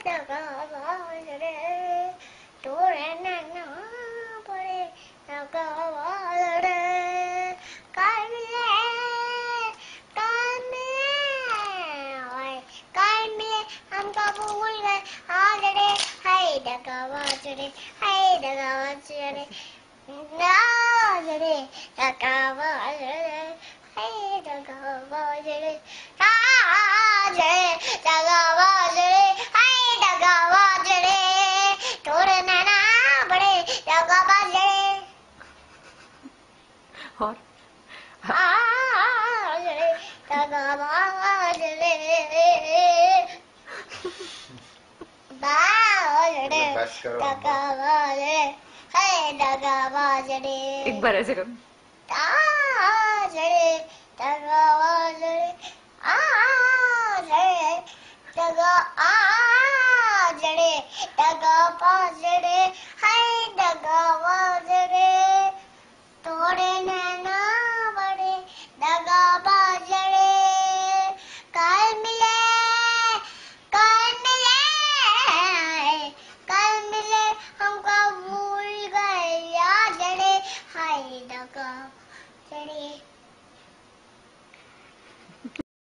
दगा बाजरे तोरे नैना बड़े दगा बाजरे कामिले हमको भूल गए आजरे हाय दगा बाजरे नाजरे दगा बाजरे हाय दगा बाजरे नाजरे दगा बाजरे हाय दगा बाजरे तोरे नैना बड़े दगा बाजरे और आजरे दगा बाजरे बाजरे दगा बाजरे हाय दगा बाजरे एक बार ऐसे करो आजरे दगा बाजरे आजरे दगा बाजरे हाय दगा बाजरे तोड़े नैना बड़े दगा बाजरे कल मिले हमको भूल गए याजरे हाय दगा बाजरे